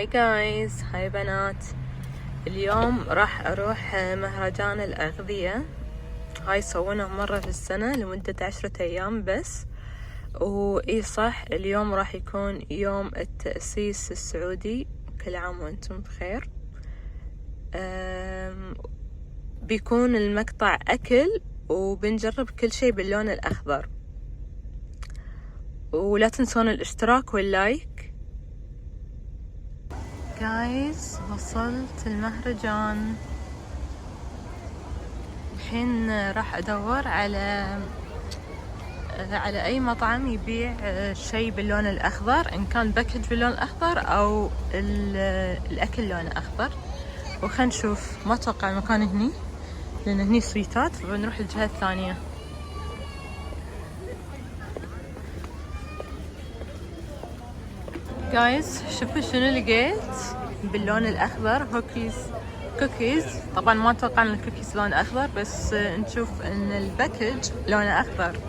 هاي جايز، هاي بنات. اليوم راح اروح مهرجان الاغذية. هاي يسوونه مرة في السنة لمدة 10 ايام بس. واي صح، اليوم راح يكون يوم التأسيس السعودي. كل عام وانتم بخير. بيكون المقطع اكل وبنجرب كل شي باللون الاخضر. ولا تنسون الاشتراك واللايك. جايز وصلت المهرجان. الحين راح ادور على اي مطعم يبيع شيء باللون الاخضر، ان كان باكج باللون الاخضر او الاكل لونه اخضر. وخلنا نشوف، ما اتوقع المكان هني لان هني سويتات، فبنروح الجهة الثانية. جايز شوفوا شنو لقيت باللون الاخضر. كوكيز. طبعا ما اتوقع ان الكوكيز لون اخضر، بس نشوف ان الباكج لونه اخضر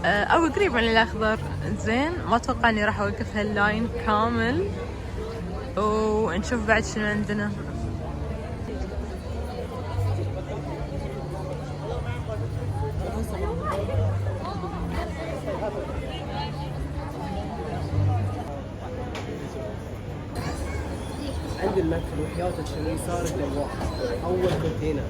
او قريب من الاخضر. زين، ما اتوقع اني راح اوقف هاللاين كامل. ونشوف بعد شنو عندنا. عند المدخل وحياتك شنو يسارك للواحد اول كونتينر.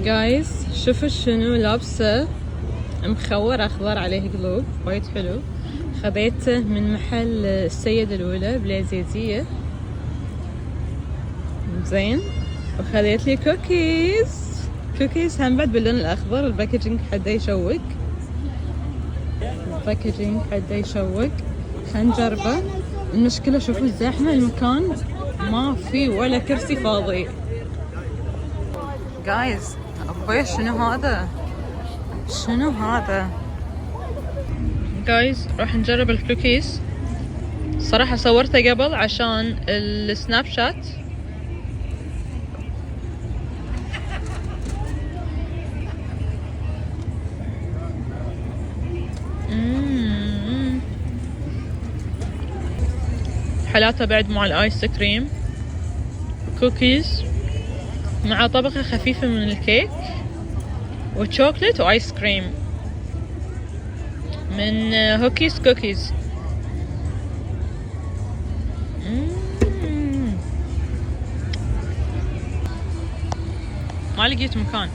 جايز شوفوا شنو لابسه، مخور اخضر عليه قلوب، وايد حلو. خذيته من محل السيدة الأولى بالعزيزية. زين، وخذيت لي كوكيز هم بعد باللون الأخضر. الباكجينج حده يشوق. خلينا نجربه. المشكلة شوفوا الزحمة، المكان ما في ولا كرسي فاضي. جايز أبوي شنو هذا؟ جايز راح نجرب الكوكيز. صراحة صورته قبل عشان السناب شات. حلاته بعد مع الايس كريم. كوكيز مع طبقة خفيفة من الكيك وشوكلت وايس كريم من هوكيز كوكيز. ما لقيت مكان.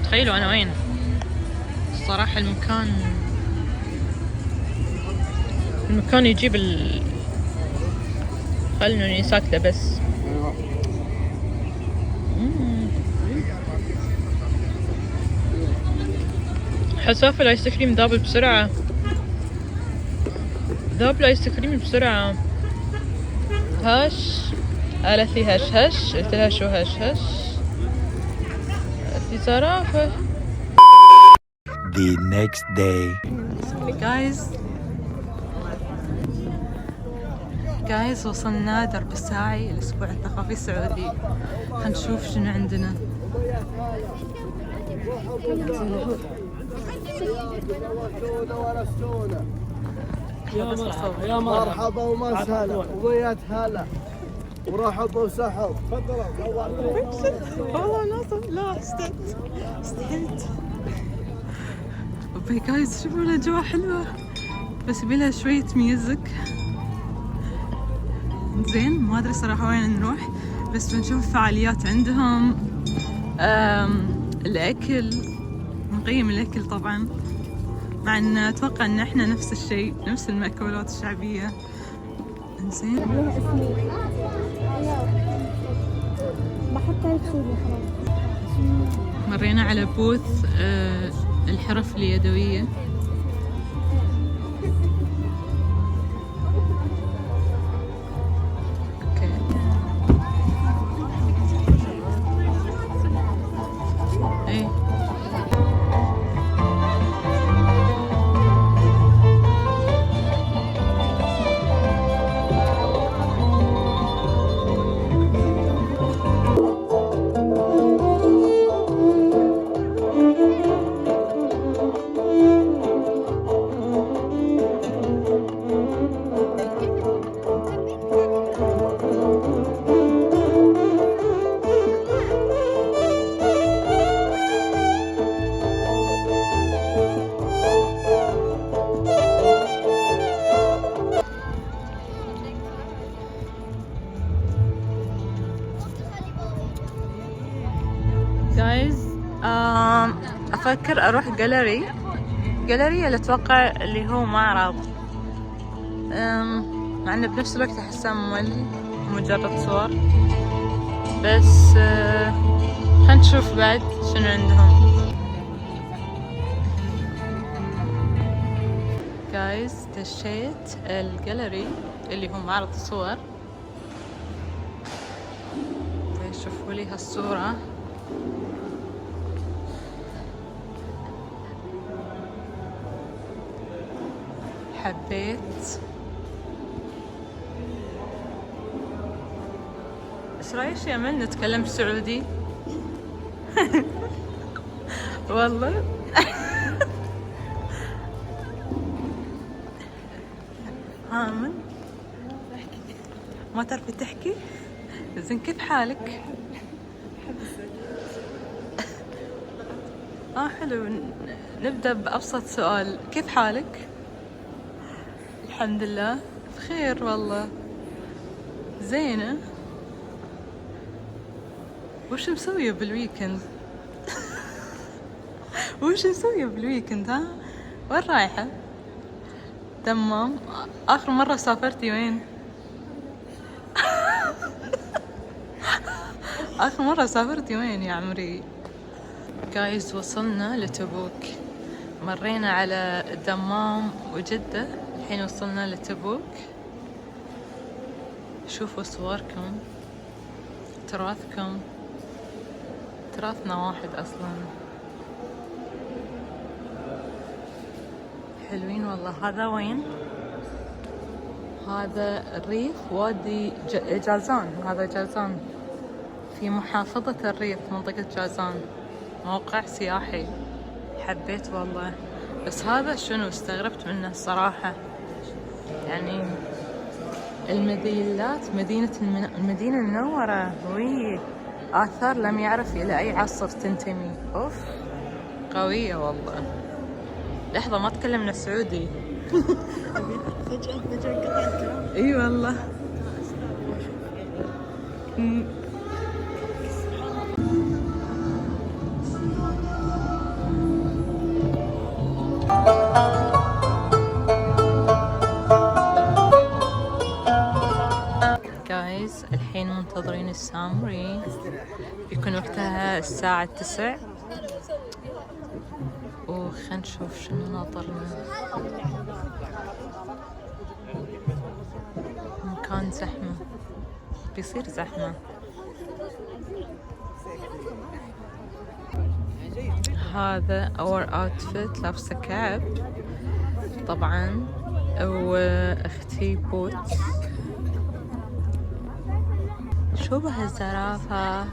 تخيلوا انا وين. الصراحة المكان يجيب خلني ساكتة بس. حسافة الايس كريم ذاب بسرعة. الايس كريم بسرعة. هش قالت لي هش قلت لها شو هش قالت لي زرافة. The next day. جايز وصلنا درب الساعي الأسبوع الثقافي السعودي. هنشوف شنو عندنا. يا مرحبا ومسهلا وبيات هلا ورحب وسحب. والله ناصر، لا استحيت. اوكي جايز شوفوا الاجواء حلوة، بس يبيلها شوية ميوزك. زين، ما ادري صراحة وين نروح، بس بنشوف فعاليات عندهم. الاكل، نقيم الاكل طبعا، مع ان اتوقع ان احنا نفس الشيء، نفس المأكولات الشعبية. زين، مرينا على بوث الحرف اليدوية. اوكي أفكر أروح جاليري اللي أتوقع اللي هو معرض، مع إنه بنفس الوقت أحسه ممل مجرد صور، بس خلينا نشوف بعد شنو عندهم. جايز دشيت الجاليري اللي هو معرض الصور، شوفوا لي هالصورة، حبيت. ايش رايك يا من نتكلم سعودي؟ والله ها من ما تعرفي تحكي؟ زين كيف حالك؟ حلو. نبدأ بأبسط سؤال، كيف حالك؟ الحمد لله بخير والله. زينة. وش مسوية بالويكند؟ وش مسوية بالويكند ها؟ وين رايحة؟ دمام. آخر مرة سافرتي وين؟ آخر مرة سافرتي وين يا عمري؟ جايز وصلنا لتبوك، مرينا على الدمام وجدة، الحين وصلنا لتبوك. شوفوا صوركم، تراثكم، تراثنا واحد أصلا. حلوين والله. هذا وين؟ هذا الريف وادي جازان، هذا جازان في محافظة الريف منطقة جازان، موقع سياحي. حبيت والله. بس هذا شنو استغربت منه الصراحة، يعني المدينة المدينة المنورة، وي آثار لم يعرف إلى أي عصر تنتمي. أوف قوية والله. لحظة ما تكلمنا سعودي. فجأة قطع الكلام. اي والله. جايز الحين منتظرين السامري، بيكون وقتها الساعة 9، وخلنا نشوف شنو ناطرنا. مكان زحمة، بيصير زحمة. هذا our outfit، لابسة كاب طبعا، واختي بوتس. شو بهالزرافة؟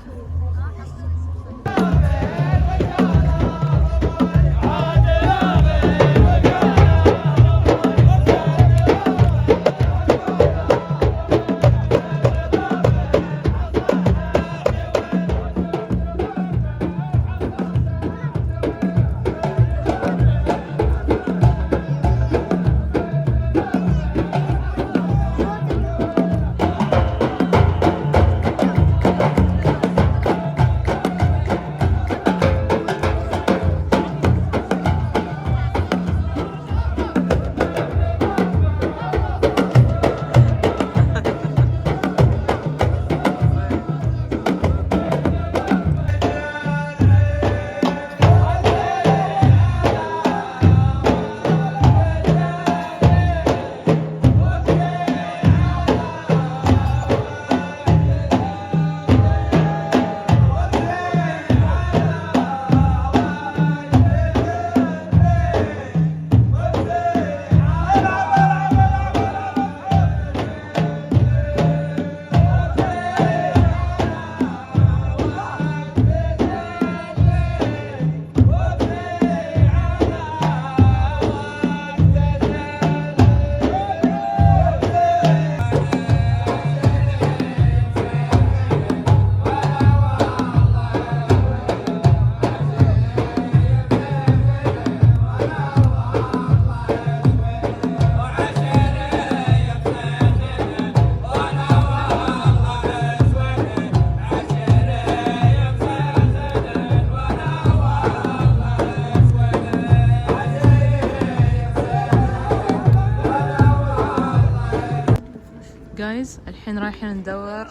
جايز الحين رايحين ندور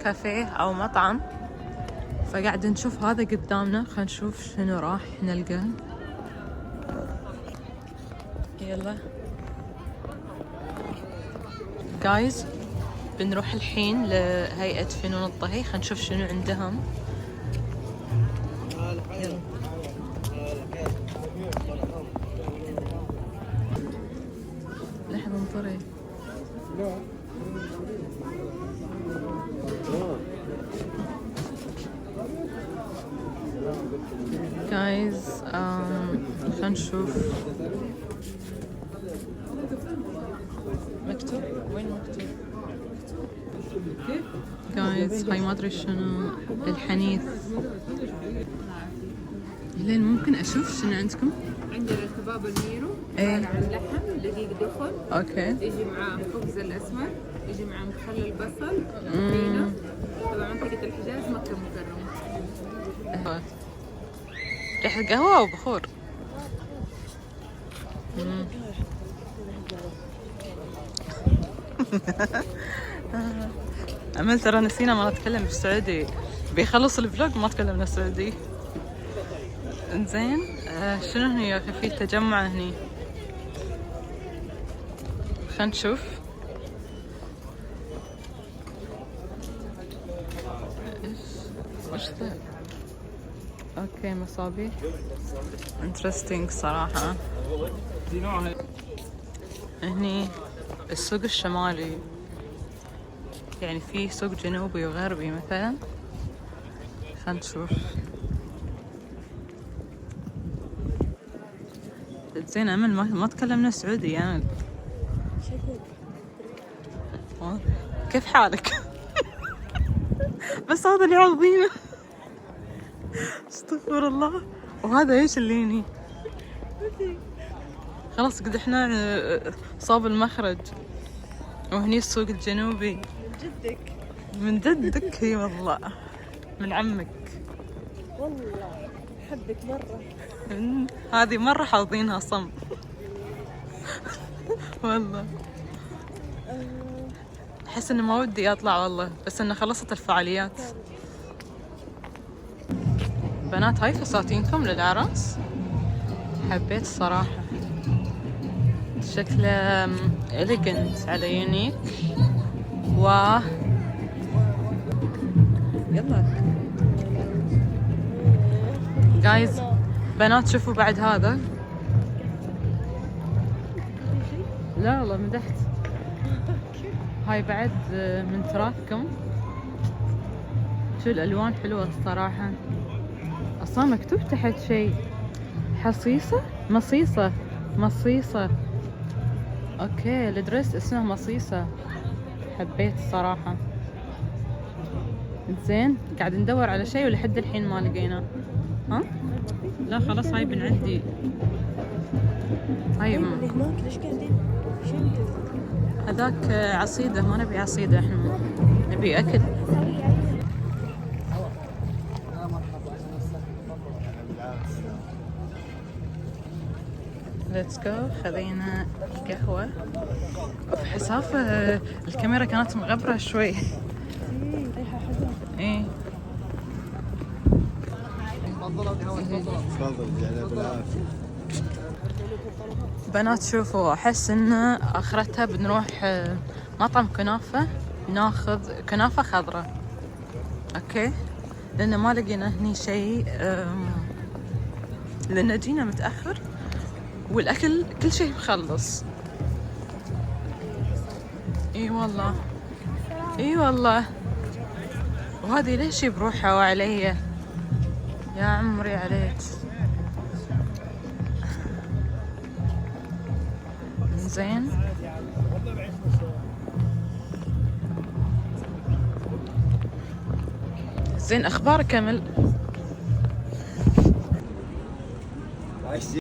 كافيه أو مطعم، فقاعد نشوف هذا قدامنا. خلينا نشوف شنو راح نلقى. يلا جايز بنروح الحين لهيئة فنون الطهي، خلينا نشوف شنو عندهم. يلا. لحظة انطري. جايز خلينا نشوف. مكتوب؟ وين مكتوب؟ جايز هاي ما ادري شنو. الحنيذ. لين ممكن اشوف شنو عندكم؟ عندنا كباب الميرو ايه. عبارة عن لحم دقيق دخن، اوكي. يجي معاه خبز الاسمر، يجي معاه مخلل بصل، طحينة. طبعا منطقة الحجاز مكة المكرمة. ريحة قهوة أو بخور؟ أمل ترى نسينا ما نتكلم بالسعودي، بيخلص الفلوج ما تكلمنا سعودي. انزين شنو هني يا أخي؟ في تجمع هني، خلينا نشوف. وش ذا؟ اوكي مصابيح. انترستينج صراحة. هني السوق الشمالي، يعني في سوق جنوبي وغربي مثلا. خلينا نشوف. زين أمل ما تكلمنا سعودي يعني. كيف حالك؟ بس هذا اللي عاوضينه. استغفر الله. وهذا ايش اللي هني؟ خلاص قد احنا صاب المخرج. وهني السوق الجنوبي. من جدك؟ من جدك؟ هي والله من عمك والله حبك مرة. هذه مرة حاوضينها صم. والله أحس إنه ما ودي أطلع والله، بس إنه خلصت الفعاليات. بنات هاي فساتينكم للعرس، حبيت الصراحة. شكله إليجنت على يونيك. يلا جايز بنات شوفوا بعد هذا. لا والله مدحت. هاي بعد من تراثكم. شو الألوان حلوة الصراحة. أصلا مكتوب تحت شيء حصيصة مصيصة. اوكي الدرس اسمه مصيصة. حبيت الصراحة. زين قاعد ندور على شيء ولحد الحين ما لقيناه. ها؟ لا خلاص هاي من عندي. هاي اللي هناك ليش قاعدين؟ هذاك عصيدة، ما نبي عصيدة، احنا نبي أكل. ليتس جو. خذينا قهوة. اوف حسافة الكاميرا كانت مغبرة شوي. ريحة حلوة. ايه تفضل يعني بالعافية. بنات شوفوا، احس ان اخرتها بنروح مطعم كنافة، ناخذ كنافة خضراء. اوكي لان ما لقينا هني شيء، لان جينا متأخر والاكل كل شيء مخلص. اي والله اي والله. وهذه ليش بروحها وعلي يا عمري عليك. زين زين اخبارك كمل؟